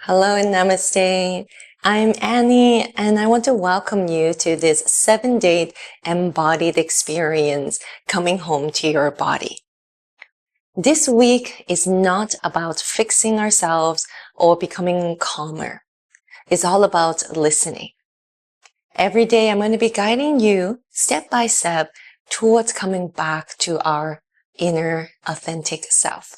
Hello and namaste. I'm Annie and I want to welcome you to this 7-day embodied experience coming home to your body. This week is not about fixing ourselves or becoming calmer. It's all about listening. Every day I'm going to be guiding you step by step towards coming back to our inner authentic self.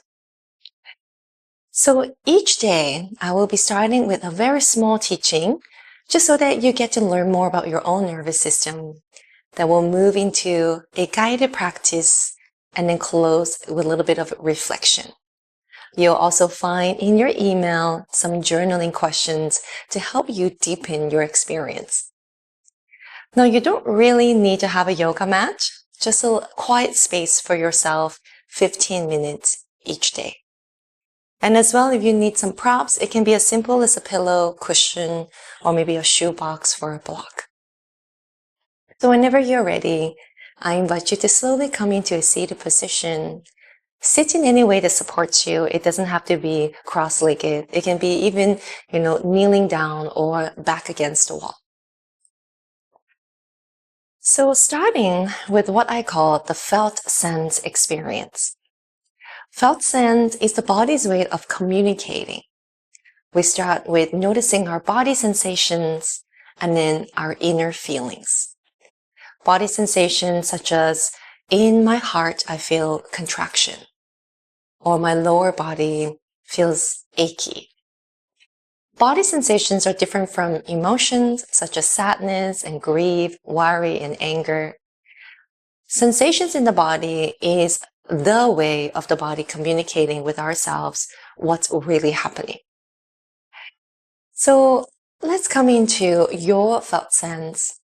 So each day I will be starting with a very small teaching just so that you get to learn more about your own nervous system. That will move into a guided practice and then close with a little bit of reflection. You'll also find in your email some journaling questions to help you deepen your experience. Now, you don't really need to have a yoga mat, just a quiet space for yourself, 15 minutes each day. And as well, if you need some props, it can be as simple as a pillow, cushion, or maybe a shoebox for a block. So whenever you're ready, I invite you to slowly come into a seated position. Sit in any way that supports you. It doesn't have to be cross-legged. It can be even, kneeling down or back against the wall. So starting with what I call the felt sense experience. Felt sense is the body's way of communicating. We start with noticing our body sensations and then our inner feelings. Body sensations such as, in my heart, I feel contraction, or my lower body feels achy. Body sensations are different from emotions such as sadness and grief, worry and anger. Sensations in the body is the way of the body communicating with ourselves what's really happening. So let's come into your felt sense.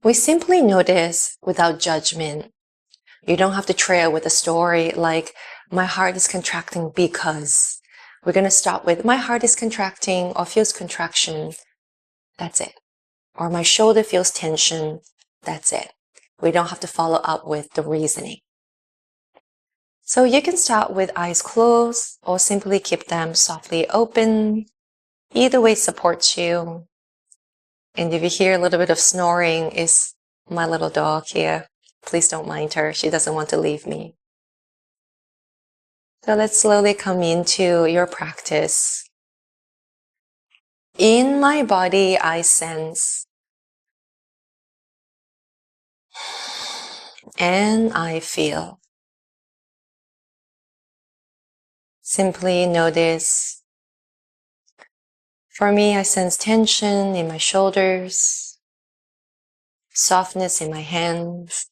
We simply notice without judgment. You don't have to trail with a story like, my heart is contracting because. We're going to start with, my heart is contracting or feels contraction. That's it. Or my shoulder feels tension. That's it. We don't have to follow up with the reasoning. So you can start with eyes closed or simply keep them softly open. Either way supports you. And if you hear a little bit of snoring, it's my little dog here. Please don't mind her. She doesn't want to leave me. So let's slowly come into your practice. In my body, I sense. And I feel. Simply notice. For me, I sense tension in my shoulders, softness in my hands,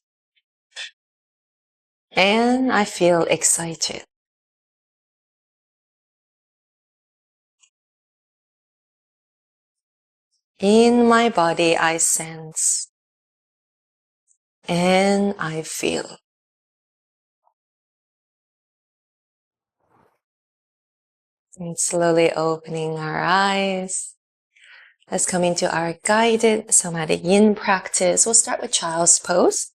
and I feel excited. In my body, I sense, and I feel. And slowly opening our eyes. Let's come into our guided Somatic Yin practice. We'll start with child's pose.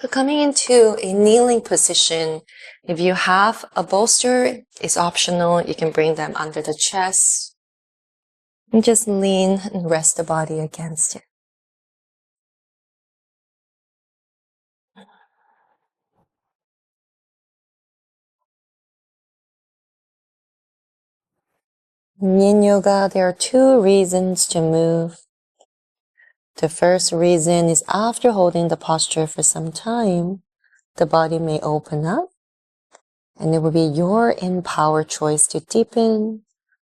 So coming into a kneeling position, if you have a bolster, it's optional. You can bring them under the chest. And just lean and rest the body against it. In Yin Yoga, there are 2 reasons to move. The first reason is after holding the posture for some time, the body may open up, and it will be your empowered choice to deepen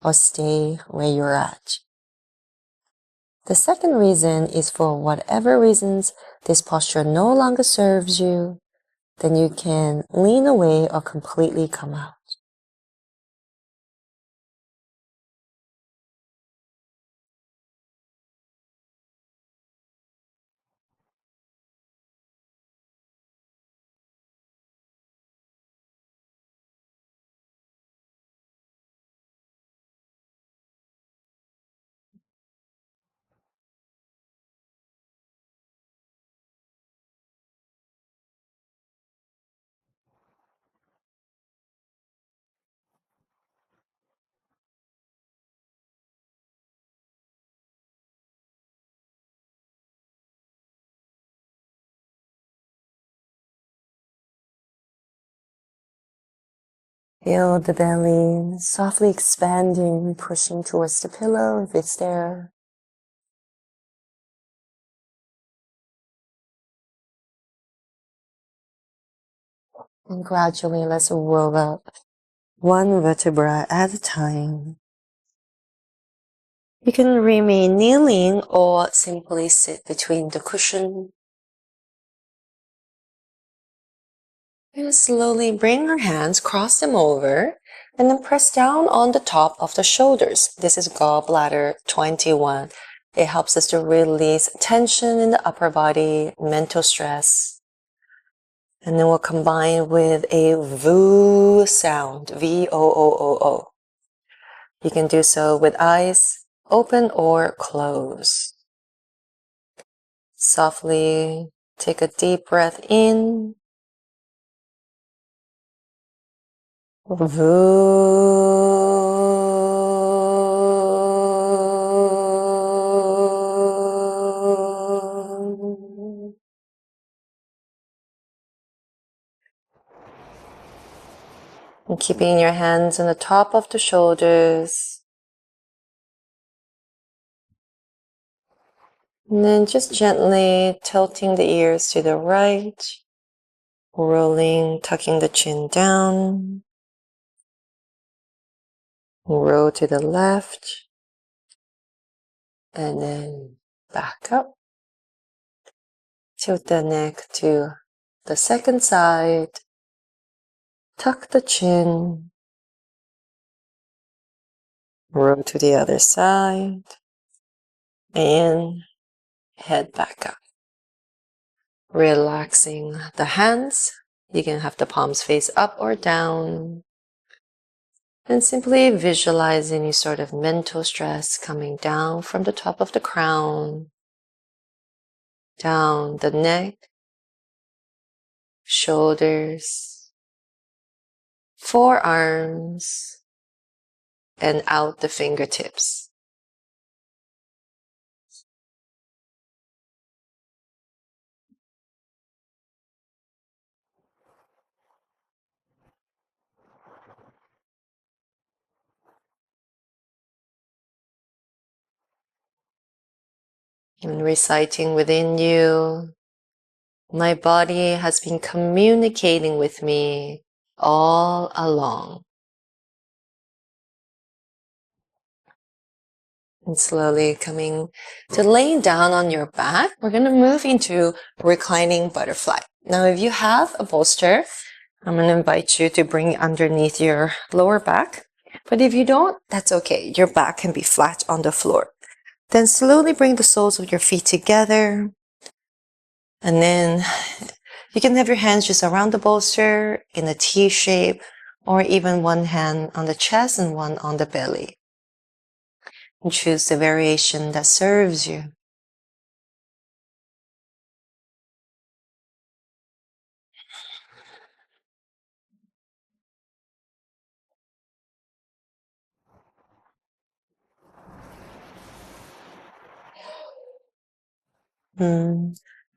or stay where you're at. The second reason is for whatever reasons this posture no longer serves you, then you can lean away or completely come out. Feel the belly softly expanding, pushing towards the pillow if it's there. And gradually let's roll up one vertebra at a time. You can remain kneeling or simply sit between the cushion. And slowly bring our hands, cross them over, and then press down on the top of the shoulders. This is gallbladder 21. It helps us to release tension in the upper body, mental stress. And then we'll combine with a VOO sound, V-O-O-O-O. You can do so with eyes open or closed. Softly take a deep breath in. And keeping your hands on the top of the shoulders. And then just gently tilting the ears to the right, rolling, tucking the chin down. Roll to the left, and then back up. Tilt the neck to the second side. Tuck the chin. Roll to the other side. And head back up. Relaxing the hands. You can have the palms face up or down. And simply visualize any sort of mental stress coming down from the top of the crown, down the neck, shoulders, forearms, and out the fingertips. And reciting within you, my body has been communicating with me all along. And slowly coming to laying down on your back, we're going to move into reclining butterfly. Now, if you have a bolster, I'm going to invite you to bring it underneath your lower back. But if you don't, that's okay. Your back can be flat on the floor. Then slowly bring the soles of your feet together. And then you can have your hands just around the bolster in a T shape, or even one hand on the chest and one on the belly. And choose the variation that serves you.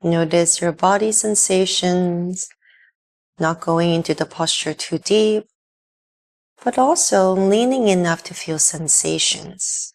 Notice your body sensations, not going into the posture too deep, but also leaning enough to feel sensations.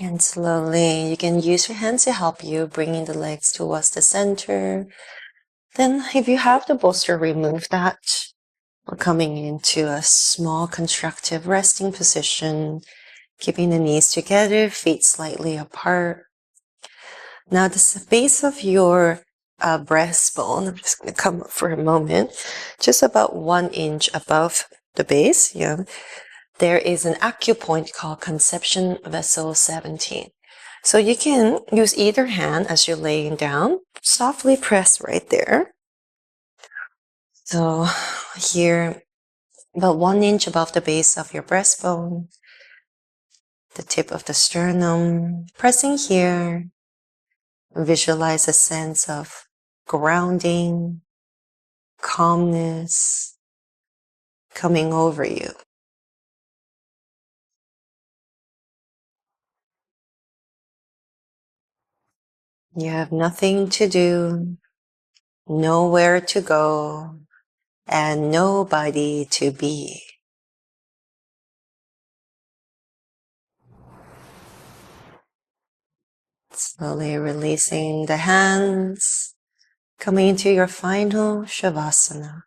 And slowly, you can use your hands to help you, bringing the legs towards the center. Then if you have the bolster, remove that. We're coming into a small constructive resting position, keeping the knees together, feet slightly apart. Now the base of your breastbone, I'm just going to come up for a moment, just about 1 inch above the base, there is an acupoint called Conception Vessel 17. So you can use either hand as you're laying down, softly press right there. So here, about 1 inch above the base of your breastbone, the tip of the sternum, pressing here. Visualize a sense of grounding, calmness coming over you. You have nothing to do, nowhere to go, and nobody to be. Slowly releasing the hands, coming into your final shavasana.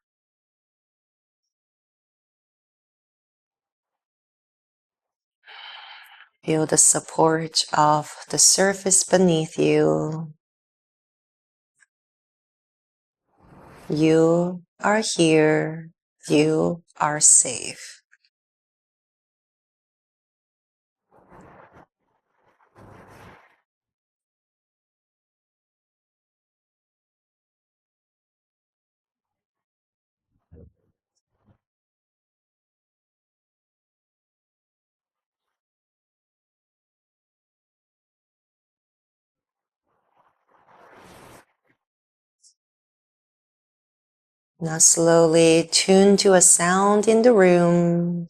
Feel the support of the surface beneath you. You are here. You are safe. Now slowly tune to a sound in the room,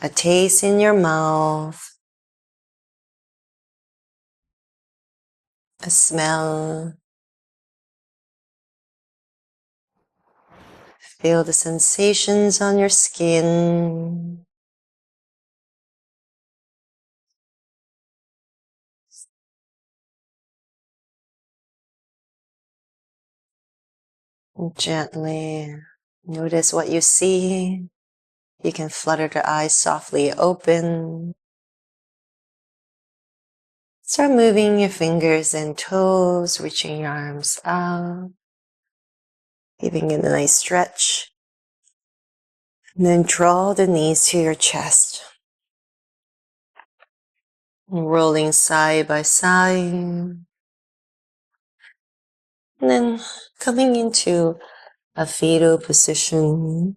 a taste in your mouth, a smell. Feel the sensations on your skin. Gently notice what you see. You can flutter the eyes softly open. Start moving your fingers and toes, reaching your arms out, giving it a nice stretch. And then draw the knees to your chest. Rolling side by side. And then coming into a fetal position.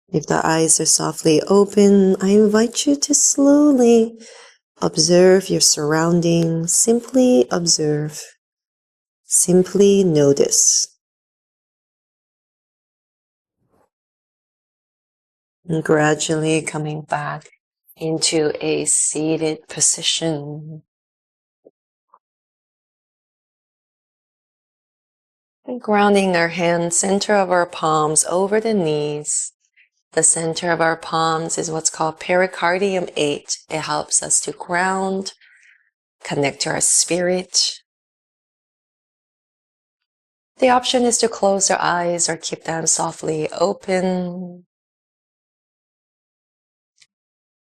If the eyes are softly open, I invite you to slowly observe your surroundings. Simply observe. Simply notice. And gradually coming back into a seated position. And grounding our hands, center of our palms over the knees. The center of our palms is what's called pericardium 8. It helps us to ground, connect to our spirit. The option is to close our eyes or keep them softly open.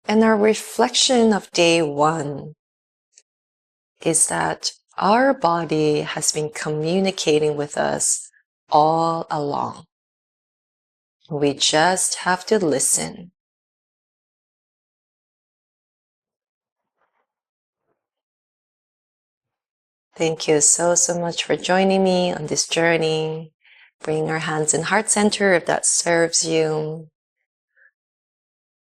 And our reflection of day 1 is that our body has been communicating with us all along. We just have to listen. Thank you so much for joining me on this journey. Bring our hands in heart center if that serves you.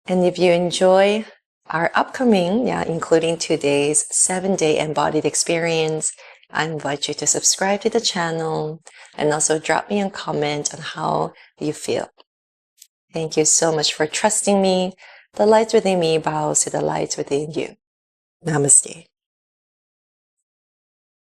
And if you enjoy our upcoming, including today's 7-day embodied experience, I invite you to subscribe to the channel and also drop me a comment on how you feel. Thank you so much for trusting me. The light within me bows to the light within you. Namaste.